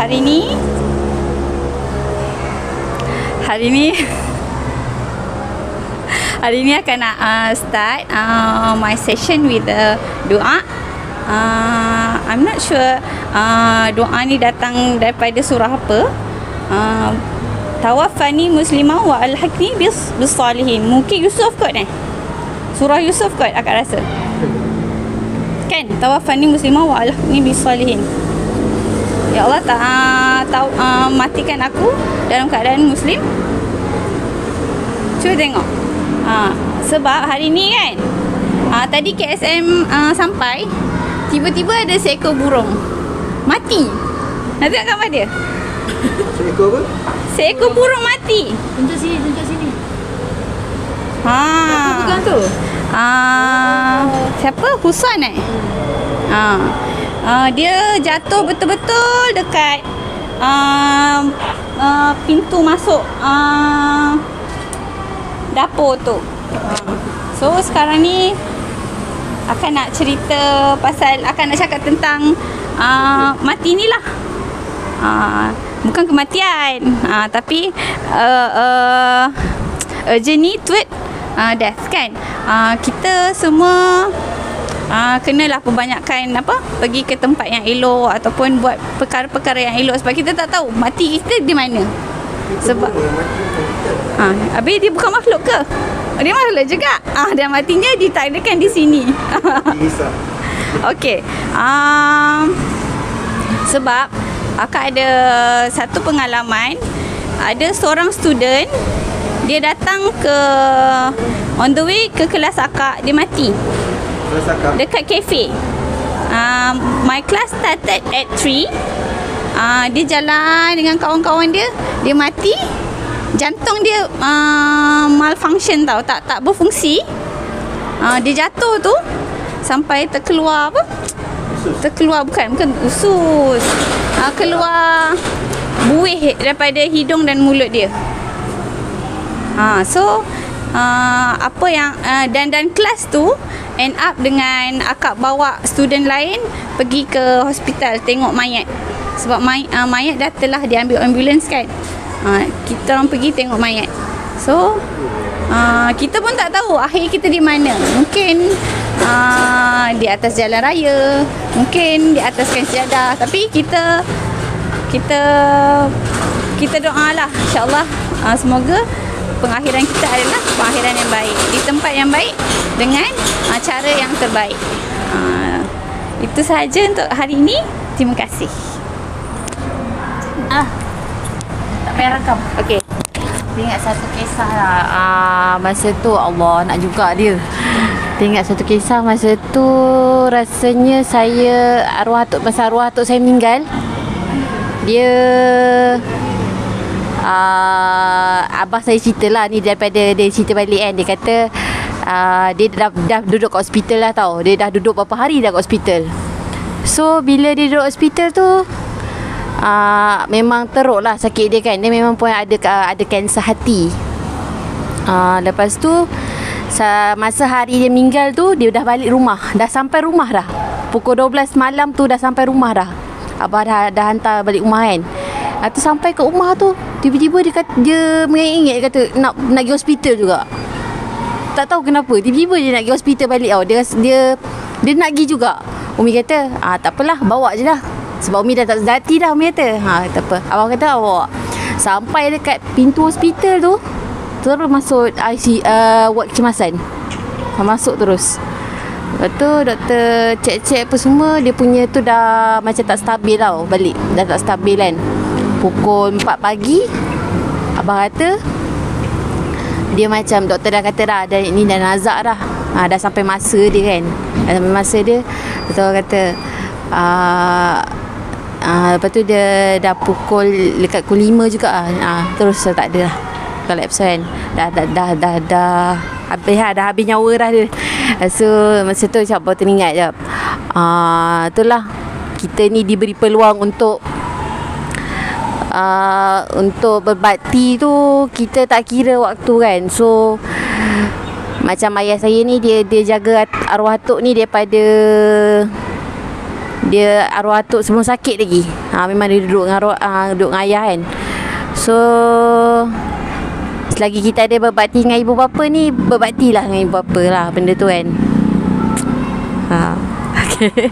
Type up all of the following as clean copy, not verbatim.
hari ni akan nak start my session with doa. I'm not sure doa ni datang daripada surah apa. Tawaffani muslimah wa alhaqni bis salihin. Mungkin Yusuf kot surah Yusuf kot akak rasa. Kan? Tawaffani muslimah wa alhaqni bis salihin. Ya Allah, matikan aku dalam keadaan muslim. Cuba tengok. Sebab hari ni kan, tadi KSM sampai, tiba-tiba ada seekor burung mati. Nak tengok gambar dia? Seekor apa? Seekor burung mati. Tunjuk sini. Apa pegang tu? Siapa? Husan dia jatuh betul-betul dekat pintu masuk dapur tu. So sekarang ni akan nak cerita pasal, akan nak cakap tentang mati ni lah. Bukan kematian, tapi a journey toward death kan. Kita semua kenalah perbanyakkan pergi ke tempat yang elok ataupun buat perkara-perkara yang elok, sebab kita tak tahu mati kita di mana. Sebab habis dia bukan makhluk ke? Dia makhluk juga. Dan matinya ditakdirkan di sini. Okey. Sebab akak ada satu pengalaman. Ada seorang student, dia datang on the way ke kelas akak, dia mati dekat kafe. My class started at 3. Dia jalan dengan kawan-kawan dia mati. Jantung dia malfunction tau, tak berfungsi. Dia jatuh tu sampai terkeluar bukan usus. Keluar buih daripada hidung dan mulut dia. So apa yang dan kelas tu end up dengan akak bawa student lain pergi ke hospital tengok mayat. Sebab mayat dah telah diambil ambulans kan. Kita orang pergi tengok mayat. So kita pun tak tahu akhir kita di mana. Mungkin di atas jalan raya, mungkin di ataskan sejadah. Tapi kita doalah, insya-Allah semoga pengakhiran kita adalah pengakhiran yang baik, di tempat yang baik, dengan cara yang terbaik. Itu sahaja untuk hari ini. Terima kasih. Tak payah rakam. Okey. Teringat satu kisah lah. Masa tu Allah nak juga dia. Teringat satu kisah masa tu, rasanya saya masa arwah atuk saya meninggal. Dia abah saya cerita lah ni, daripada dia cerita balik kan. Dia kata dia dah duduk kat hospital lah tau. Dia dah duduk berapa hari dah kat hospital. So bila dia duduk hospital tu, memang teruk lah sakit dia kan. Dia memang pun ada kanser hati. Lepas tu masa hari dia meninggal tu, dia dah balik rumah. Dah sampai rumah dah. Pukul 12 malam tu dah sampai rumah dah. Abah dah hantar balik rumah kan. Tu sampai ke rumah tu, tiba-tiba dia mengingat, kata nak pergi hospital juga. Tak tahu kenapa, tiba-tiba dia nak pergi hospital balik tau. Dia nak pergi juga. Umi kata, tak apalah, bawa je lah. Sebab Umi dah tak sedati dah, Umi kata. Tak apa. Abang kata, bawa. Sampai dekat pintu hospital tu, terus masuk ward kecemasan. Masuk terus. Lepas tu doktor cek-cek apa semua, dia punya tu dah macam tak stabil tau balik. Dah tak stabil kan. Pukul 4 pagi, abang kata, dia macam doktor dah kata dah, ni dah nazak dah. Dah sampai masa dia kan. Dah sampai masa dia. Doktor kata, lepas tu dia dah pukul dekat pukul 5 juga terus tak ada lah. Collapse kan. Dah habis nyawa dah dia. So masa tu macam baru teringat jap. Itulah, kita ni diberi peluang untuk berbakti tu, kita tak kira waktu kan. So macam ayah saya ni, dia jaga arwah atuk ni daripada Dia arwah atuk sebelum sakit lagi. Memang dia duduk dengan duduk dengan ayah kan. So selagi kita ada berbakti dengan ibu bapa ni, berbaktilah dengan ibu bapa lah benda tu kan. Okay.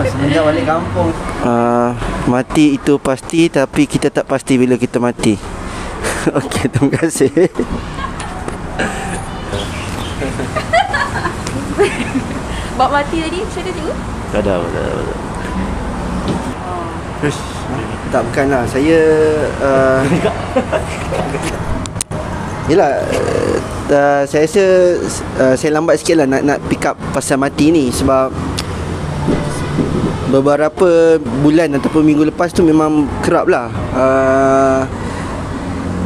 Semenjak balik kampung, mati itu pasti, tapi kita tak pasti bila kita mati. Okey, terima kasih. Bab mati tadi macam mana cikgu? Tak ada. Tak, bukanlah. Saya yelah, saya rasa saya lambat sikit lah nak pick up pasal mati ni. Sebab beberapa bulan ataupun minggu lepas tu memang kerap lah.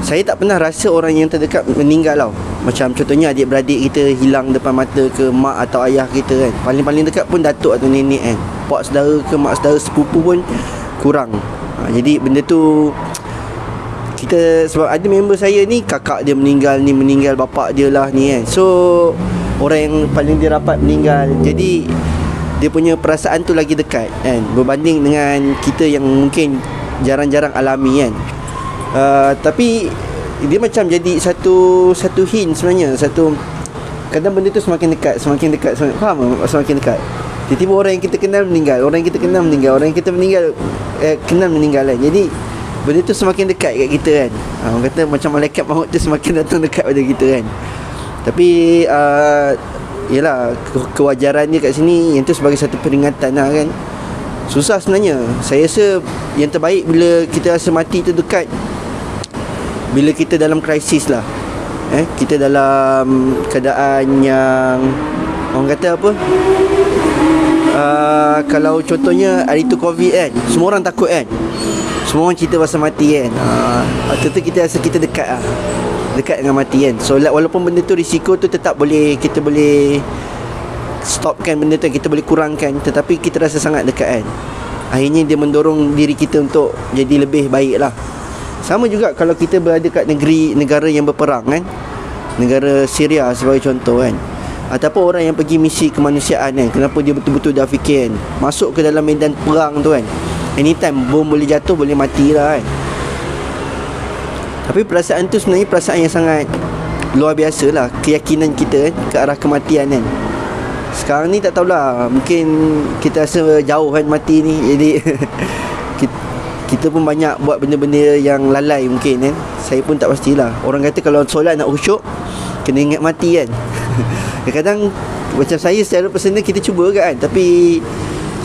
Saya tak pernah rasa orang yang terdekat meninggal tau. Macam contohnya adik-beradik kita hilang depan mata ke, mak atau ayah kita kan. Paling-paling dekat pun datuk atau nenek kan. Pak saudara ke mak saudara sepupu pun kurang. Jadi benda tu kita, sebab ada member saya ni kakak dia meninggal, ni meninggal bapak dia lah ni kan. So orang yang paling dia rapat meninggal. Jadi dia punya perasaan tu lagi dekat kan, berbanding dengan kita yang mungkin jarang-jarang alami kan. Tapi dia macam jadi satu hint sebenarnya. Kadang benda tu semakin dekat, faham? Semakin dekat. Tiba-tiba orang yang kita kenal meninggal, orang yang kita kenal meninggal, orang yang kita kenal meninggal kan. Jadi benda tu semakin dekat kat kita kan. Orang kata macam malaikat maut tu semakin datang dekat pada kita kan. Tapi yelah, kewajarannya kat sini, yang tu sebagai satu peringatan lah kan. Susah sebenarnya. Saya rasa yang terbaik bila kita rasa mati tu dekat, bila kita dalam krisis lah. Kita dalam keadaan yang orang kata apa, kalau contohnya hari tu Covid kan, semua orang takut kan, semua orang cerita pasal mati kan. Tentu kita rasa kita dekat lah, dekat dengan mati kan. So walaupun benda tu risiko tu tetap kita boleh stopkan benda tu, kita boleh kurangkan, tetapi kita rasa sangat dekat kan. Akhirnya dia mendorong diri kita untuk jadi lebih baik lah. Sama juga kalau kita berada kat negara yang berperang kan, negara Syria sebagai contoh kan, ataupun orang yang pergi misi kemanusiaan kan. Kenapa dia betul-betul dah fikir kan, masuk ke dalam medan perang tu kan, anytime bom boleh jatuh, boleh mati lah kan. Tapi perasaan tu sebenarnya perasaan yang sangat luar biasa lah, keyakinan kita kan ke arah kematian kan. Sekarang ni tak tahulah, mungkin kita rasa jauh kan mati ni. Jadi kita pun banyak buat benda-benda yang lalai mungkin kan. Saya pun tak pastilah. Orang kata kalau solat nak khusyuk, kena ingat mati kan. Kadang-kadang macam saya secara personal, kita cuba kan, tapi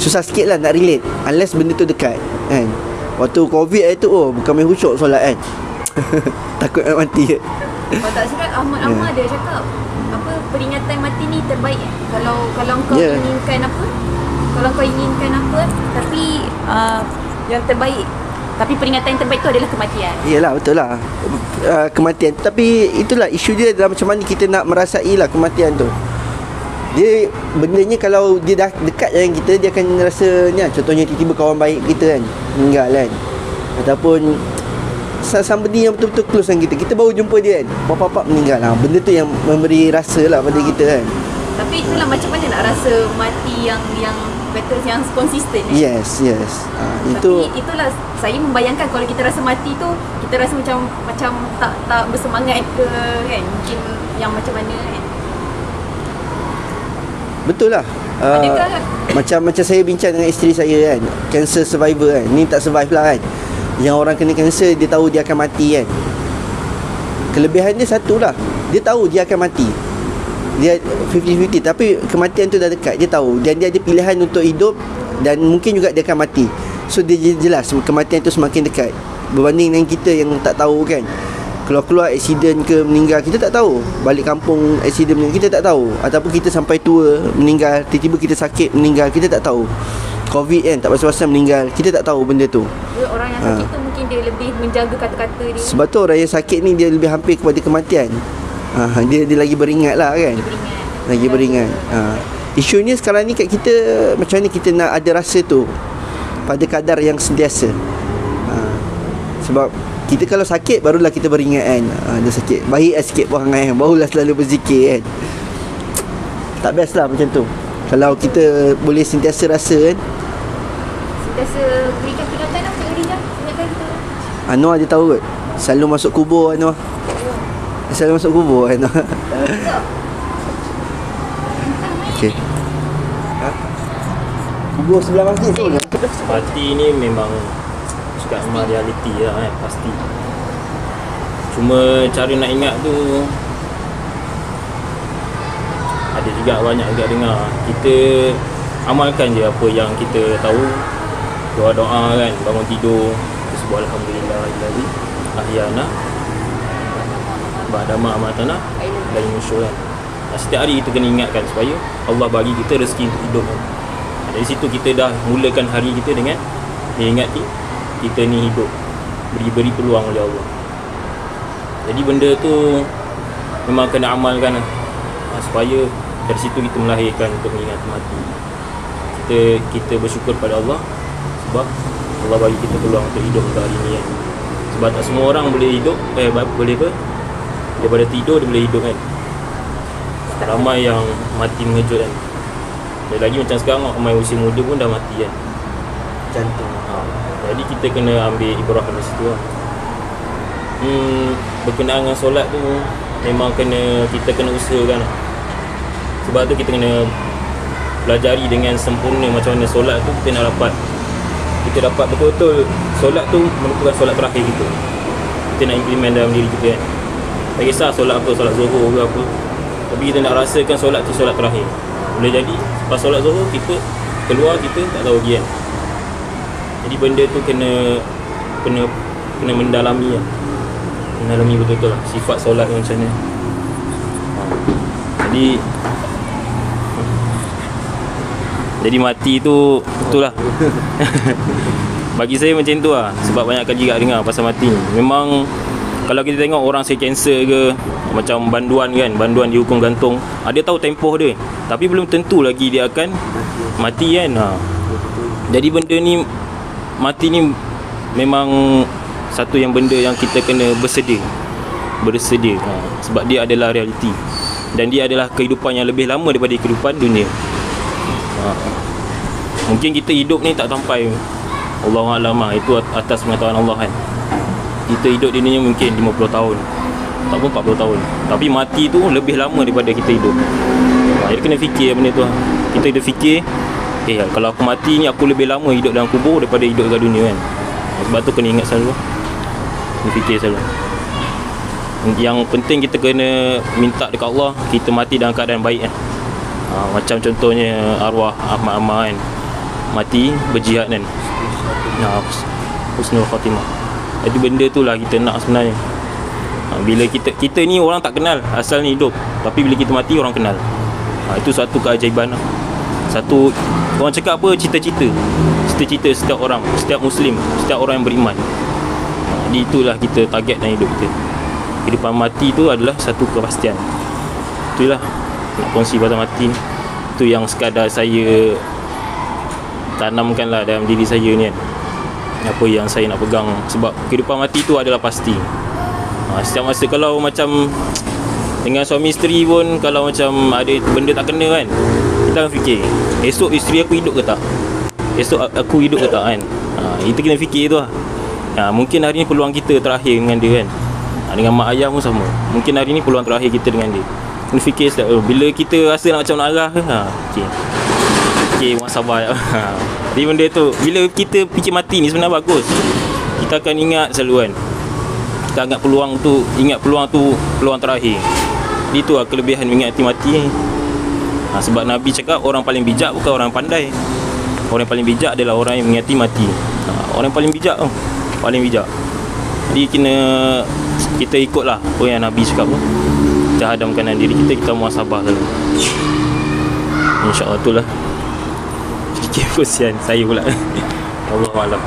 susah sikit lah nak relate unless benda tu dekat kan. Waktu Covid tu, bukan main khusyuk solat kan. Takut nak mati kan. Kalau tak silap Ahmad dia cakap apa, peringatan mati ni terbaik kalau kau inginkan apa, kalau kau inginkan apa, tapi yang terbaik, tapi peringatan yang terbaik tu adalah kematian. Iyalah, betul lah, kematian. Tapi itulah isu dia dalam macam mana kita nak merasai lah kematian tu. Dia bendanya kalau dia dah dekat dengan kita, dia akan rasa ni. Contohnya tiba-tiba kawan baik kita kan meninggal kan, ataupun somebody yang betul-betul close dengan kita baru jumpa dia kan, bapak-bapak meninggal lah. Benda tu yang memberi rasa lah pada kita kan. Tapi itulah macam mana nak rasa mati yang better, yang konsisten kan? Yes. Tapi itulah saya membayangkan kalau kita rasa mati tu, kita rasa macam tak bersemangat ke kan, mungkin yang macam mana kan. Betul lah. Macam saya bincang dengan isteri saya kan, cancer survivor kan, ni tak survive lah kan. Yang orang kena kanser, dia tahu dia akan mati kan. Kelebihan dia satu lah, dia tahu dia akan mati. Dia 50-50, tapi kematian tu dah dekat, dia tahu. Dan dia ada pilihan untuk hidup, dan mungkin juga dia akan mati. So dia jelas kematian tu semakin dekat, berbanding dengan kita yang tak tahu kan. Keluar aksiden ke meninggal, kita tak tahu. Balik kampung aksiden meninggal, kita tak tahu. Ataupun kita sampai tua meninggal, tiba-tiba kita sakit meninggal, kita tak tahu. Covid kan, tak pasal-pasal meninggal, kita tak tahu benda tu. Orang yang sakit tu mungkin dia lebih menjaga kata-kata dia. Sebab tu orang yang sakit ni dia lebih hampir kepada kematian. Dia lagi beringat lah kan. Lagi beringat. Isunya sekarang ni kat kita, macam mana kita nak ada rasa tu pada kadar yang sentiasa. Sebab kita kalau sakit barulah kita beringat kan, dia sakit, baik sikit perangai kan, barulah selalu berzikir kan. Tak best lah macam tu. Kalau kita boleh sentiasa rasa kan. Sentiasa berikan peringatan lah Cikgu Rizal. Ingatkan kita. Anwar dia tahu kot. Selalu masuk kubur Anwar. Selalu masuk kubur Anwar. Okey. Kubur sebelah masjid tu kan? Mati ni memang cakap memang realiti lah kan, pasti. Cuma cara nak ingat tu ada juga banyak juga dengar. Kita amalkan je apa yang kita tahu. Doa-doa kan, bangun tidur kita sebut alhamdulillah ilahi ahyana ba'dama amatana la yusyur kan. Setiap hari kita kena ingatkan supaya Allah bagi kita rezeki untuk hidup kan. Dari situ kita dah mulakan hari kita dengan ingat kita ni hidup, beri peluang oleh Allah. Jadi benda tu memang kena amalkan lah. Supaya dari situ kita melahirkan untuk mengingat mati. Kita bersyukur pada Allah sebab Allah bagi kita peluang untuk hidup untuk hari ni kan. Sebab tak semua orang boleh hidup, boleh apa, daripada tidur dia boleh hidup kan. Ramai yang mati mengejut kan. Dan lagi macam sekarang ramai usia muda pun dah mati kan. Jantung. Jadi kita kena ambil ibrah dari situ lah. Berkenaan dengan solat tu memang kita kena usahakan lah. Sebab tu kita kena pelajari dengan sempurna macam mana solat tu kita dapat betul-betul solat tu merupakan solat terakhir kita nak implement dalam diri kita kan. Tak kisah solat apa, solat zuhur ke apa, tapi kita nak rasakan solat tu solat terakhir. Boleh jadi lepas solat zuhur kita keluar, kita tak tahu lagi kan. Jadi benda tu kena mendalami lah. Mendalami betul-betul lah sifat solat macam mana. Jadi mati tu itulah. Bagi saya macam tu lah. Sebab banyak kali juga dengar pasal mati ni. Memang kalau kita tengok orang saya kanser ke, macam banduan kan, banduan dihukum gantung, dia tahu tempoh dia, tapi belum tentu lagi dia akan mati kan. Jadi benda ni, mati ni memang satu yang benda yang kita kena bersedia. Sebab dia adalah realiti. Dan dia adalah kehidupan yang lebih lama daripada kehidupan dunia. Mungkin kita hidup ni tak sampai, Allahu'alam lah, itu atas pengetahuan Allah kan. Kita hidup di dunia mungkin 50 tahun, tak pun 40 tahun. Tapi mati tu lebih lama daripada kita hidup. Jadi kena fikir benda tu. Kita kena fikir, kalau aku mati ni aku lebih lama hidup dalam kubur daripada hidup kat dunia kan. Sebab tu kena ingat selalu, kena fikir selalu. Yang penting kita kena minta dekat Allah kita mati dalam keadaan baik kan. Macam contohnya arwah Ahmad kan, mati berjihad kan. Husnul khatimah. Jadi benda tu lah kita nak sebenarnya. Bila kita ni orang tak kenal, asal ni hidup, tapi bila kita mati orang kenal. Itu satu keajaiban lah. Satu, orang cakap apa, cita-cita setiap orang, setiap Muslim, setiap orang yang beriman. Jadi itulah kita target dalam hidup kita. Kehidupan mati tu adalah satu kepastian. Itulah nak kongsi pasal mati ni. Itu yang sekadar saya tanamkan lah dalam diri saya ni kan. Apa yang saya nak pegang. Sebab kehidupan mati tu adalah pasti. Setiap masa kalau macam dengan suami isteri pun, kalau macam ada benda tak kena kan, kita akan fikir, esok isteri aku hidup ke tak, esok aku hidup ke tak kan. Kita kena fikir tu lah. Mungkin hari ni peluang kita terakhir dengan dia kan. Dengan mak ayah pun sama. Mungkin hari ni peluang terakhir kita dengan dia. Kena fikir bila kita rasa nak macam nak arah ke, okay, muhasabah. Jadi benda tu, bila kita fikir mati ni sebenarnya bagus. Kita akan ingat selalu kan. Kita ingat peluang tu peluang terakhir. Itu lah kelebihan mengingati mati ni. Sebab Nabi cakap orang paling bijak bukan orang pandai. Orang yang paling bijak adalah orang yang mengingati mati. Orang yang paling bijak tu, paling bijak. Jadi kita ikutlah apa yang Nabi cakap tu. Kita hadamkan dalam diri kita muhasabah selalu. InsyaAllah itulah sedikit kesian saya pula. Allahu'alam.